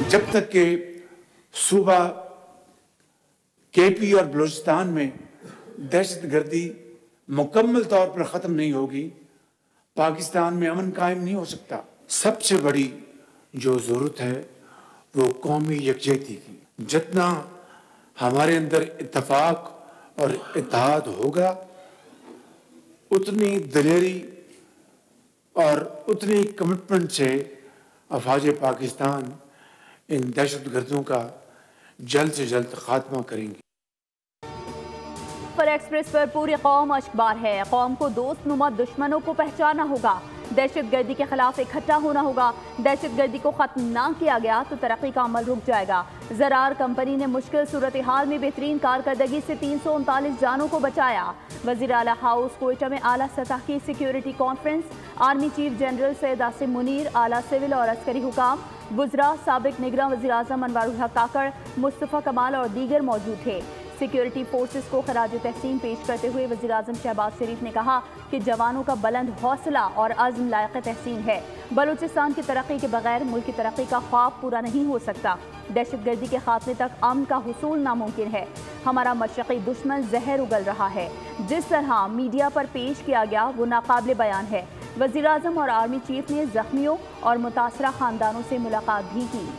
जब तक के सूबा केपी और बलूचिस्तान में दहशतगर्दी मुकम्मल तौर पर ख़त्म नहीं होगी, पाकिस्तान में अमन कायम नहीं हो सकता। सबसे बड़ी जो ज़रूरत है वो कौमी यकजहती की। जितना हमारे अंदर इत्तफाक और इत्तेहाद होगा, उतनी दिलेरी और उतनी कमिटमेंट से अफवाज पाकिस्तान इन दहशतगर्दों का जल्द से जल्द खात्मा करेंगे। पर एक्सप्रेस पर पूरी कौम अश्कबार है। कौम को दोस्त नुमा दुश्मनों को पहचाना होगा, दहशतगर्दी के खिलाफ इकट्ठा होना होगा। दहशतगर्दी को खत्म ना किया गया तो तरक्की का अमल रुक जाएगा। ज़रार कंपनी ने मुश्किल सूरत हाल में बेहतरीन कारकर्दगी से 339 जानों को बचाया। वज़ीर आला हाउस कोयटा में आला सतह की security conference. Army chief general Syed Asim Munir, आला सिविल और अस्करी हुकाम, वुज़रा, साबिक निगरान वज़ीर आज़म अनवारुल हक काकड़, मुस्तफ़ा कमाल और दीगर मौजूद थे। सिक्योरिटी फोर्सेस को खराज तहसीन पेश करते हुए वज़ीर आज़म शहबाज शरीफ ने कहा कि जवानों का बुलंद हौसला और अज़्म लायक तहसीन है। बलूचिस्तान की तरक्की के बगैर मुल्क की तरक्की का ख्वाब पूरा नहीं हो सकता। दहशतगर्दी के खात्मे तक अमन का हुसूल नामुमकिन है। हमारा मशरक़ी दुश्मन जहर उगल रहा है। जिस तरह मीडिया पर पेश किया गया वो नाकाबिले बयान है। वज़ीर आज़म और आर्मी चीफ ने जख्मियों और मुतासरा ख़ानदानों से मुलाकात भी की।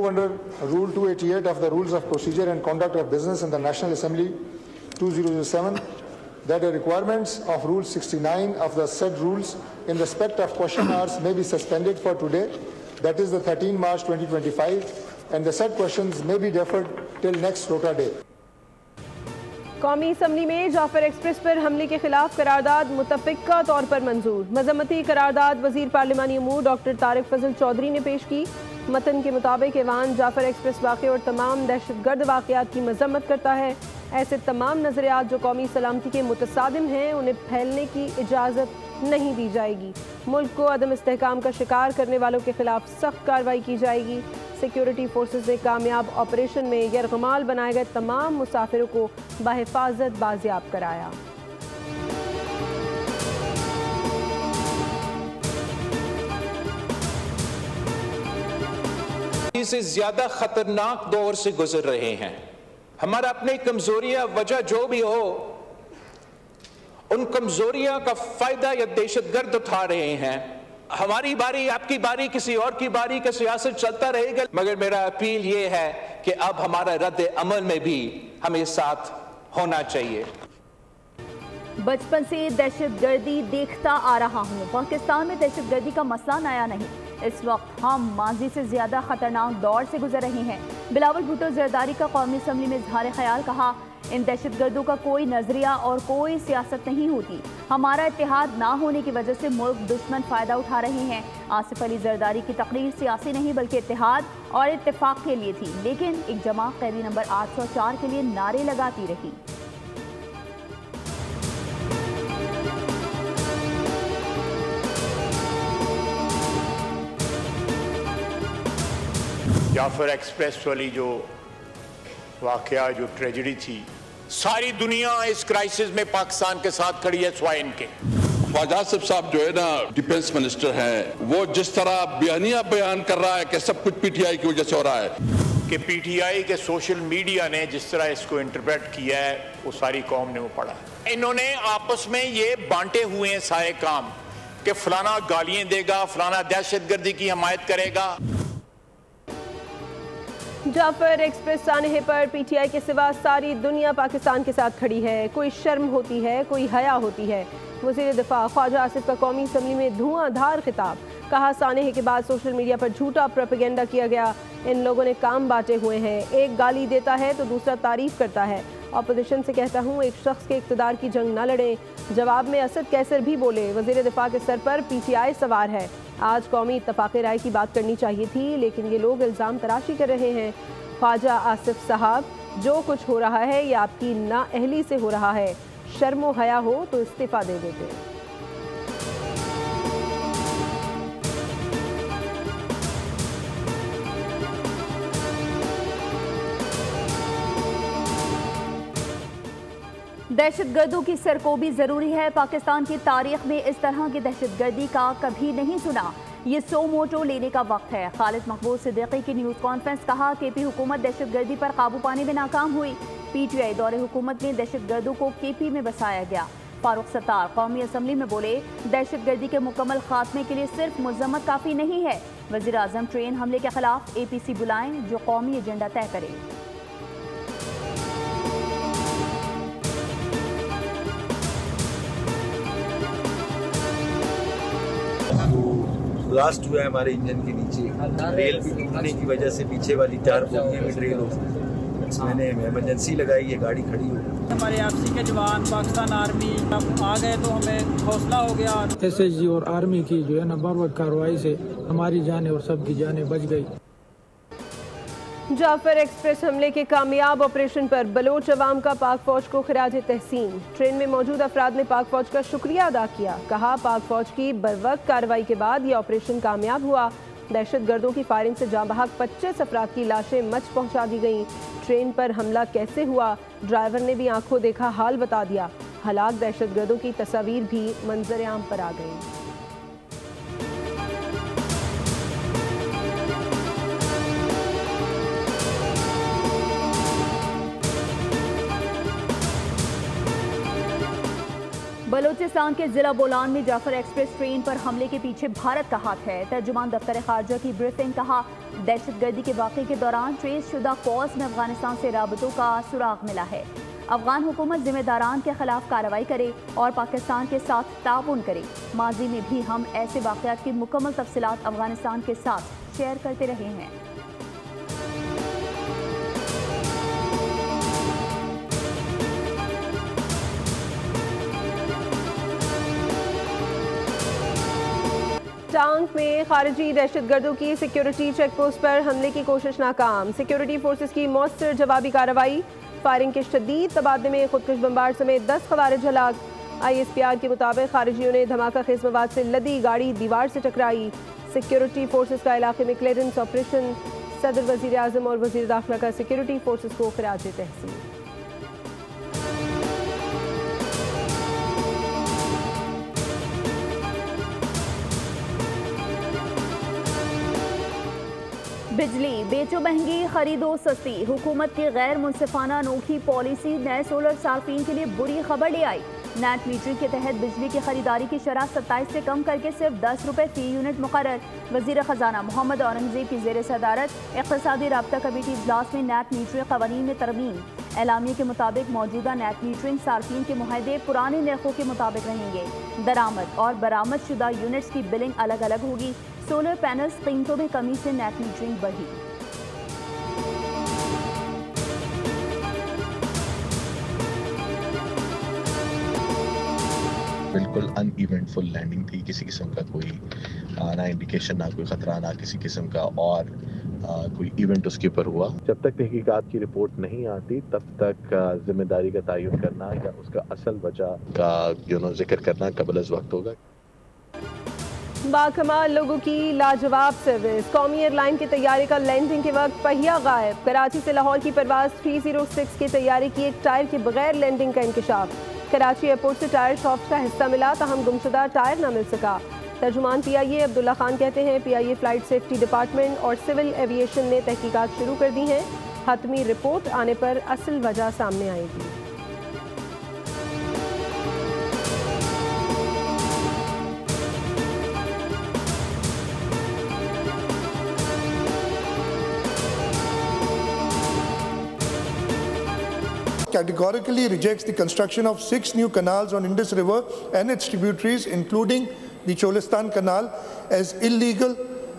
Under Rule 288 of the Rules of Procedure and Conduct of Business in the National Assembly 2007 that the requirements of Rule 69 of the said rules in respect of question hours may be suspended for today, that is the 13 March 2025, and the said questions may be deferred till next rota day. कौमी assembly में Jafar express पर हमले के खिलाफ करारदाद मुतफ़िक़ा तौर पर मंजूर। मज़म्मती करारदाद वज़ीर पार्लिमानी अमूर डॉक्टर तारिक फजल चौधरी ने पेश की। मतन के मुताबिक ऐवान जाफर एक्सप्रेस वाक़े और तमाम दहशतगर्द वाक़यात की मज़म्मत करता है। ऐसे तमाम नज़रियात जो कौमी सलामती के मुतसादिम हैं उन्हें फैलने की इजाज़त नहीं दी जाएगी। मुल्क को अदम इस्तेहकाम का शिकार करने वालों के खिलाफ सख्त कार्रवाई की जाएगी। सिक्योरिटी फोर्सेस ने कामयाब ऑपरेशन में यरगमाल बनाए गए तमाम मुसाफिरों को बाहिफाजत बाजियाब कराया। से ज्यादा खतरनाक दौर से गुजर रहे हैं। हमारा अपनी कमजोरियां वजह जो भी हो, उन कमजोरियां का फायदा या दहशतगर्द उठा रहे हैं। हमारी बारी, आपकी बारी, किसी और की बारी का सियासत चलता रहेगा, मगर मेरा अपील ये है कि अब हमारा रद्द अमल में भी हमें साथ होना चाहिए। बचपन से दहशतगर्दी देखता आ रहा हूँ। पाकिस्तान में दहशतगर्दी का मसला नया नहीं। इस वक्त हम माजी से ज्यादा खतरनाक दौर से गुजर रहे हैं। बिलावल भुट्टो जरदारी का कौमी असम्बली में इजहार ख्याल। कहा, इन दहशतगर्दों का कोई नजरिया और कोई सियासत नहीं होती। हमारा इत्तेहाद ना होने की वजह से मुल्क दुश्मन फायदा उठा रहे हैं। आसिफ अली जरदारी की तकरीर सियासी नहीं बल्कि इत्तेहाद और इत्तेफाक के लिए थी, लेकिन एक जमात कैदी नंबर 804 के लिए नारे लगाती रही। जाफर एक्सप्रेस वाली जो वाकया, जो ट्रेजेडी थी, सारी दुनिया इस क्राइसिस में पाकिस्तान के साथ खड़ी है सिवाय इनके। ख्वाजा आसिफ साहब जो है ना डिफेंस मिनिस्टर हैं, वो जिस तरह बयान कर रहा है कि सब कुछ पीटीआई की वजह से हो रहा है, कि पीटीआई के सोशल मीडिया ने जिस तरह इसको इंटरप्रेट किया है वो सारी कौम ने वो पढ़ा। इन्होंने आपस में ये बांटे हुए हैं सारे काम कि फलाना गालियां देगा, फलाना दहशतगर्दी की हमायत करेगा। जाफर एक्सप्रेस सानहे पर पीटीआई के सिवा सारी दुनिया पाकिस्तान के साथ खड़ी है। कोई शर्म होती है, कोई हया होती है। वज़ीर दिफा ख्वाजा आसिफ का कौमी असम्बली में धुआंधार खिताब। कहा, सानहे के बाद सोशल मीडिया पर झूठा प्रोपेगेंडा किया गया। इन लोगों ने काम बांटे हुए हैं। एक गाली देता है तो दूसरा तारीफ करता है। अपोजिशन से कहता हूँ एक शख्स के इक़्तिदार की जंग न लड़ें। जवाब में असद कैसर भी बोले, वज़ीर दिफा के सर पर पीटीआई सवार है। आज कौमी इत्तफाक़ राय की बात करनी चाहिए थी, लेकिन ये लोग इल्ज़ाम तराशी कर रहे हैं। ख्वाजा आसिफ साहब, जो कुछ हो रहा है ये आपकी नाअहली से हो रहा है। शर्मो हया हो तो इस्तीफ़ा दे देते। दहशतगर्दों की सरकोबी जरूरी है। पाकिस्तान की तारीख में इस तरह की दहशतगर्दी का कभी नहीं सुना। ये सो मोटो लेने का वक्त है। खालिद मकबूल सिद्दीकी की न्यूज़ कॉन्फ्रेंस। कहा केपी हुकूमत दहशतगर्दी पर काबू पाने में नाकाम हुई। पीटीआई दौरे हुकूमत में दहशतगर्दों को केपी में बसाया गया। फारूक सत्तार कौमी असम्बली में बोले, दहशतगर्दी के मुकम्मल खात्मे के लिए सिर्फ मजम्मत काफ़ी नहीं है। वज़ीर आज़म ट्रेन हमले के खिलाफ APC बुलाएं जो कौमी एजेंडा तय करे। ब्लास्ट हुआ है हमारे इंजन के नीचे, रेल भी टूटने की वजह से पीछे वाली 4 बोगियां में ट्रेल हो गई। मैंने इमरजेंसी लगाई है, गाड़ी खड़ी हो गई। हमारे आपसी के जवान पाकिस्तान आर्मी आ गए तो हमें हौसला हो गया। SSG और आर्मी की जो है ना बर्बाद कार्रवाई से हमारी जानें और सबकी जानें बच गई। जाफर एक्सप्रेस हमले के कामयाब ऑपरेशन पर बलोच अवाम का पाक फौज को खिराज तहसीन। ट्रेन में मौजूद अफराद ने पाक फौज का शुक्रिया अदा किया। कहा पाक फौज की बरवक्त कार्रवाई के बाद ये ऑपरेशन कामयाब हुआ। दहशतगर्दों की फायरिंग से जाँ बहक 25 अफराद की लाशें मच पहुंचा दी गईं। ट्रेन पर हमला कैसे हुआ, ड्राइवर ने भी आंखों देखा हाल बता दिया। हलाक दहशतगर्दों की तस्वीर भी मंजर आम पर आ गई। बलूचिस्तान के जिला बोलान में जाफर एक्सप्रेस ट्रेन पर हमले के पीछे भारत का हाथ है। तर्जुमान दफ्तर खारजा की ब्रीफिंग। कहा दहशतगर्दी के वाक़े के दौरान ट्रेस शुदा कॉल्स में अफगानिस्तान से राबतों का सुराग मिला है। अफगान हुकूमत जिम्मेदारान के खिलाफ कार्रवाई करे और पाकिस्तान के साथ ताउन करे। माजी में भी हम ऐसे वाक़यात की मुकम्मल तफसीलात अफगानिस्तान के साथ शेयर करते रहे हैं। टांग में खारजी दहशतगर्दों की सिक्योरिटी चेक पोस्ट पर हमले की कोशिश नाकाम। सिक्योरिटी फोर्सेस की मौसर जवाबी कार्रवाई। फायरिंग के शदीद तबादले में खुदकुश बम्बार समेत 10 खवारिज हलाक। ISPR के मुताबिक खारिजियों ने धमाका खेज मवाद से लदी गाड़ी दीवार से टकराई। सिक्योरिटी फोर्सेस का इलाके में क्लियरेंस ऑपरेशन। सदर वजीर आजम और वजीर दाखिला का सिक्योरिटी फोर्सेस को खिराज तहसीन। बिजली बेचो महंगी, खरीदो सस्ती। हुकूमत की गैर मुनसिफाना अनोखी पॉलिसी नए सोलर सार्फिन के लिए बुरी खबर ले आई। नेट मीटरिंग के तहत बिजली की खरीदारी की शरह 27 से कम करके सिर्फ 10 रुपये फी यूनिट मुकर्रर। वजीर खजाना मोहम्मद औरंगजेब की जेर सदारत इक़्तिसादी राब्ता कमेटी इजलास में नेट मीटरिंग क़वानीन में तरमीम। एलामिया के मुताबिक मौजूदा नेट मीटरिंग सार्फिन के मुआहदे पुराने नरखों के मुताबिक रहेंगे। दरामद और बरामद शुदा यूनिट्स की बिलिंग अलग अलग होगी। सोलर पैनल्स कीमतों में कमी से नेट मीटरिंग बढ़ी। बिल्कुल अनइवेंटफुल लैंडिंग थी। किसी किस्म का कोई ना इंडिकेशन, ना कोई खतरा, ना किसी किस्म का और कोई इवेंट उसके ऊपर हुआ। जब तक तहकीकात की रिपोर्ट नहीं आती तब तक जिम्मेदारी का तयन करना या उसका असल वजह का जिक्र करना कबल अज़ वक्त होगा। बाकमाल लोगों की लाजवाब सर्विस। कौमी एयरलाइन की तैयारी का लैंडिंग के वक्त पहिया गायब। कराची से लाहौर की परवाज 306 की तैयारी की एक टायर के बगैर लैंडिंग का इंकशाफ। कराची एयरपोर्ट से टायर शॉफ्ट का हिस्सा मिला, ताहम गुमशुदा टायर न मिल सका। तर्जुमान PIA अब्दुल्ला खान कहते हैं PIA फ्लाइट सेफ्टी डिपार्टमेंट और सिविल एविएशन ने तहकीकात शुरू कर दी हैं। हतमी रिपोर्ट आने पर असल वजह सामने आएगी। Categorically rejects the construction of 6 new canals on Indus River and its tributaries, including the Cholistan Canal, as illegal,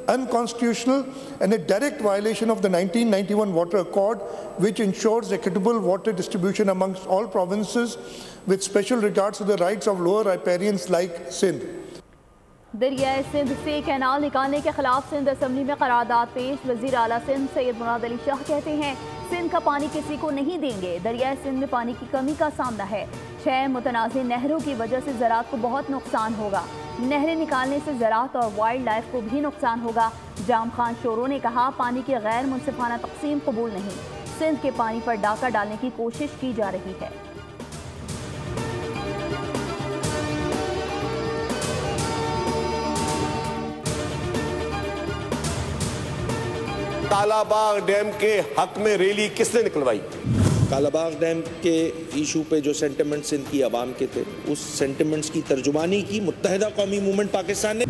unconstitutional and a direct violation of the 1991 Water Accord, which ensures equitable water distribution amongst all provinces with special regards to the rights of lower riparians like Sindh. दरियाए Sindh से canal निकालने के खिलाफ Sindh assembly में करारदाद पेश। वजीर आला सिंध सैयद मुराद अली शाह कहते हैं सिंध का पानी किसी को नहीं देंगे। दरियाए सिंध में पानी की कमी का सामना है। 6 मुतनाज़ नहरों की वजह से ज़राअत को बहुत नुकसान होगा। नहरें निकालने से ज़राअत और वाइल्ड लाइफ को भी नुकसान होगा। जाम खान शोरो ने कहा पानी की गैर मुनसिफाना तकसीम कबूल नहीं। सिंध के पानी पर डाका डालने की कोशिश की जा रही है। कालाबाग डैम के हक में रैली किसने निकलवाई? कालाबाग डैम के इशू पे जो सेंटिमेंट्स इनकी आवाम के थे, उस सेंटिमेंट्स की तर्जुमानी की मुत्तहिदा कौमी मूवमेंट पाकिस्तान ने।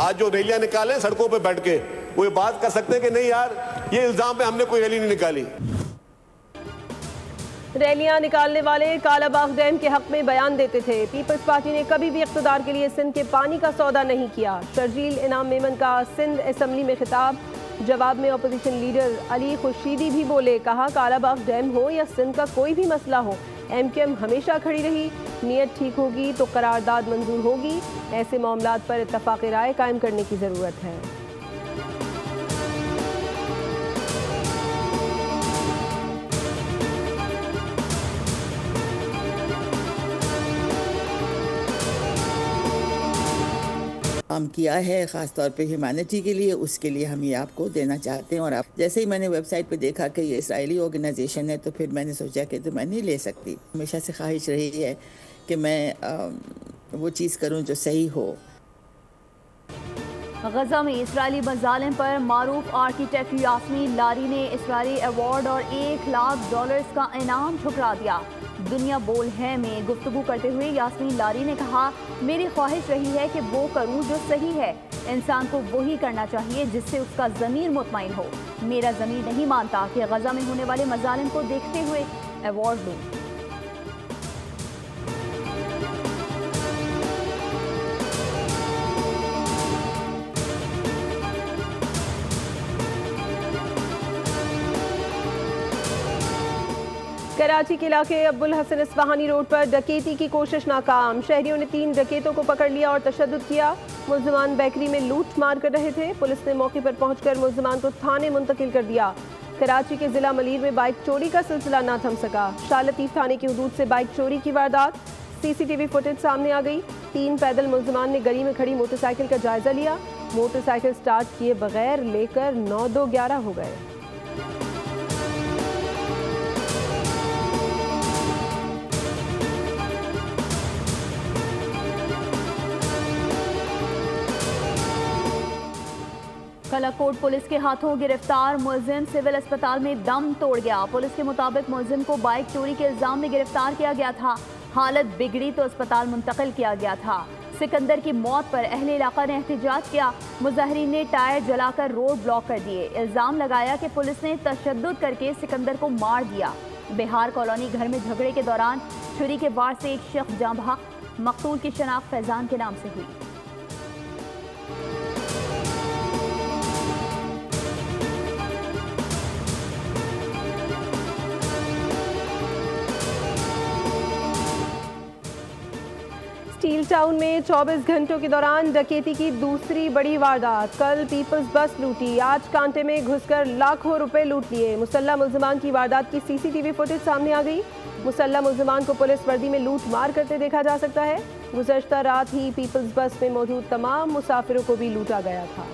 आज जो रैलियां निकाले सड़कों पे बैठ के, वो ये बात कर सकते हैं कि नहीं यार, ये इल्जाम पे हमने कोई रैली नहीं निकाली। रैलियां निकालने वाले कालाबाग डैम के हक में बयान देते थे। पीपल्स पार्टी ने कभी भी इख्तिदार के लिए सिंध के पानी का सौदा नहीं किया। शर्जील इनाम मेमन का सिंध असम्बली में खिताब। जवाब में अपोजिशन लीडर अली खुर्शीदी भी बोले, कहा कालाबाग डैम हो या सिंध का कोई भी मसला हो, MQM हमेशा खड़ी रही। नीयत ठीक होगी तो करारदाद मंजूर होगी। ऐसे मामलात पर इत्तफाक राय कायम करने की ज़रूरत है। काम किया है ख़ास तौर पे ह्यूमैनिटी के लिए, उसके लिए हम ये आपको देना चाहते हैं। और आप जैसे ही मैंने वेबसाइट पे देखा कि ये इसराइली ऑर्गेनाइजेशन है, तो फिर मैंने सोचा कि तो मैं नहीं ले सकती। हमेशा से ख्वाहिश रही है कि मैं वो चीज़ करूं जो सही हो। गजा में इसराइली मज़ालिम पर मारूफ आर्किटेक्ट यास्मीन लारी ने इसराइली अवार्ड और $1 लाख का इनाम ठुकरा दिया। दुनिया बोल है में गुफ्तगू करते हुए यास्मीन लारी ने कहा, मेरी ख्वाहिश रही है कि वो करूं जो सही है। इंसान को वही करना चाहिए जिससे उसका ज़मीर मुतमईन हो। मेरा ज़मीर नहीं मानता कि गजा में होने वाले मज़ालिम को देखते हुए अवार्ड लूं। कराची के इलाके अब्दुल हसन इस्फहानी रोड पर डकैती की कोशिश नाकाम। शहरियों ने 3 डकैतों को पकड़ लिया और तशद्दुद किया। मुल्ज़िमान बेकरी में लूट मार कर रहे थे। पुलिस ने मौके पर पहुंचकर मुल्ज़िमान को थाने मुंतकिल कर दिया। कराची के जिला मलीर में बाइक चोरी का सिलसिला ना थम सका। शाह लतीफ थाने की हदूद से बाइक चोरी की वारदात। CCTV फुटेज सामने आ गई। 3 पैदल मुल्ज़िमान ने गली में खड़ी मोटरसाइकिल का जायजा लिया। मोटरसाइकिल स्टार्ट किए बगैर लेकर 9-2-11 हो गए। कलाकोट पुलिस के हाथों गिरफ्तार मुलजिम सिविल अस्पताल में दम तोड़ गया। पुलिस के मुताबिक मुलजिम को बाइक चोरी के इल्जाम में गिरफ्तार किया गया था। हालत बिगड़ी तो अस्पताल मुंतकिल किया गया था। सिकंदर की मौत पर अहले इलाका ने एहतजाज किया। मुजाहिरीन ने टायर जलाकर रोड ब्लॉक कर दिए। इल्जाम लगाया कि पुलिस ने तशद्दुद करके सिकंदर को मार दिया। बिहार कॉलोनी घर में झगड़े के दौरान छुरी के वार से एक शख्स जाँ बहक। मकतूल की शनाख्त फैजान के नाम से हुई। स्टील टाउन में 24 घंटों के दौरान डकैती की दूसरी बड़ी वारदात। कल पीपल्स बस लूटी, आज कांटे में घुसकर लाखों रुपए लूट लिए। मुसल्ला मुल्जिमान की वारदात की CCTV फुटेज सामने आ गई। मुसल्ला मुल्जिमान को पुलिस वर्दी में लूट मार करते देखा जा सकता है। गुज़श्ता रात ही पीपल्स बस में मौजूद तमाम मुसाफिरों को भी लूटा गया था।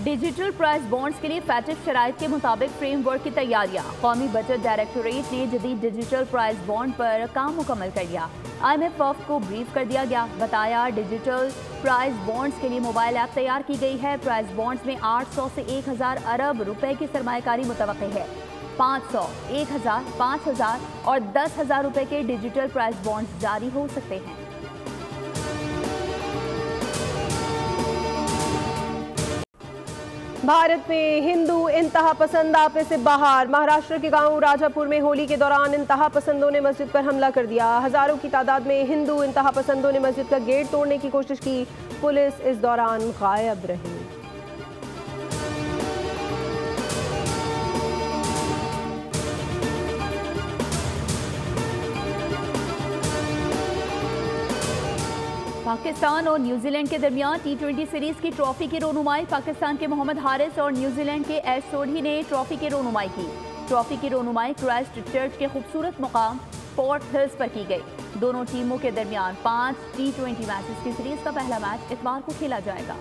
डिजिटल प्राइस बॉन्ड्स के लिए फैटिफ शराइत के मुताबिक फ्रेमवर्क की तैयारियां। कौमी बजट डायरेक्टोरेट ने जदीद डिजिटल प्राइस बॉन्ड पर काम मुकम्मल कर लिया। IMF को ब्रीफ कर दिया गया। बताया डिजिटल प्राइस बॉन्ड्स के लिए मोबाइल ऐप तैयार की गई है। प्राइस बॉन्ड्स में 800 से 1000 अरब रुपए की सरमायाकारी मुतवक्की है। 500, 1000, 5000 और 10,000 रुपए के डिजिटल प्राइस बॉन्ड्स जारी हो सकते हैं। भारत में हिंदू इंतहा पसंद आपे से बाहर। महाराष्ट्र के गांव राजापुर में होली के दौरान इंतहा पसंदों ने मस्जिद पर हमला कर दिया। हजारों की तादाद में हिंदू इंतहा पसंदों ने मस्जिद का गेट तोड़ने की कोशिश की। पुलिस इस दौरान गायब रही। पाकिस्तान और न्यूजीलैंड के दरमियान T20 सीरीज की ट्रॉफी की रोनुमाई। पाकिस्तान के मोहम्मद हारिस और न्यूजीलैंड के एश सोढ़ी ने ट्रॉफी की रोनुमाई की। ट्रॉफी की रोनुमाई क्राइस्ट चर्च के खूबसूरत मुकाम फोर्ट हिल्स पर की गई। दोनों टीमों के दरमियान 5 T20 मैचेस की सीरीज का पहला मैच इतवार को खेला जाएगा।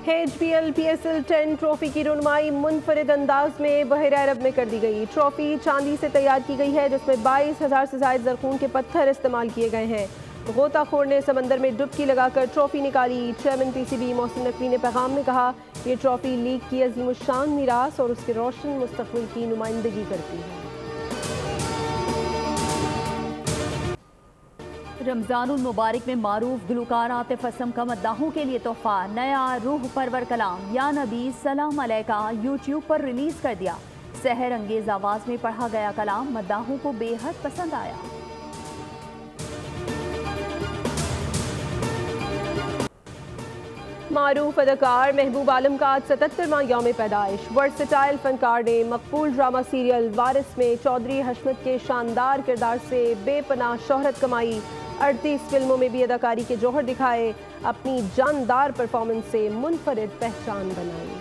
HBL PSL 10 ट्रॉफी की रुनमाई मुनफरिद अंदाज में बहर अरब में कर दी गई। ट्रॉफी चांदी से तैयार की गई है, जिसमें 22,000 से ज़ायद ज़रख़ून के पत्थर इस्तेमाल किए गए हैं। गोताखोर ने समंदर में डुबकी लगाकर ट्रॉफी निकाली। चेयरमैन PCB मोहसिन नकवी ने पैगाम में कहा, ये ट्रॉफी लीग की अज़ीमुश्शान मीरास और उसके रोशन मुस्तक़बिल की नुमाइंदगी करती है। रमज़ानुल मुबारक में मारूफ गुलकार आतिफ असलम का मद्दाहों के लिए तोहफा नया रूह परवर कलाम या नबी सलाम अलैका यूट्यूब पर रिलीज कर दिया। सहर अंगेज आवाज में पढ़ा गया कलाम मद्दाहों को बेहद पसंद आया। मारूफ अदाकार महबूब आलम का आज 77वां यौम पैदाइश। वर्सटाइल फनकार ने मकबूल ड्रामा सीरियल वारिस में चौधरी हशमत के शानदार किरदार से बेपनाह शोहरत कमाई। 38 फिल्मों में भी अदाकारी के जौहर दिखाए। अपनी जानदार परफॉर्मेंस से मुनफरिद पहचान बनाई।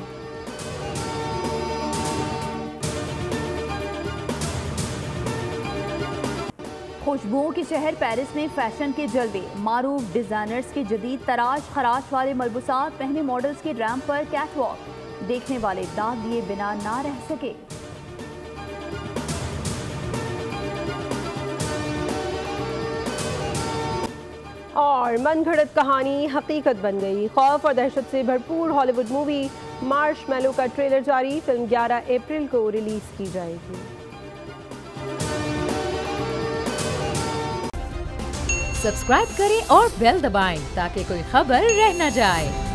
खुशबुओं के शहर पेरिस में फैशन के जलवे। मारूफ डिजाइनर्स के जदीद तराश खराश वाले मलबूसात पहने मॉडल्स के रैंप पर कैटवॉक। देखने वाले दाद दिए बिना ना रह सके। और मनगढ़ंत कहानी हकीकत बन गई। खौफ और दहशत से भरपूर हॉलीवुड मूवी मार्शमैलो का ट्रेलर जारी। फिल्म 11 अप्रैल को रिलीज की जाएगी। सब्सक्राइब करें और बेल दबाएं ताकि कोई खबर रह न जाए।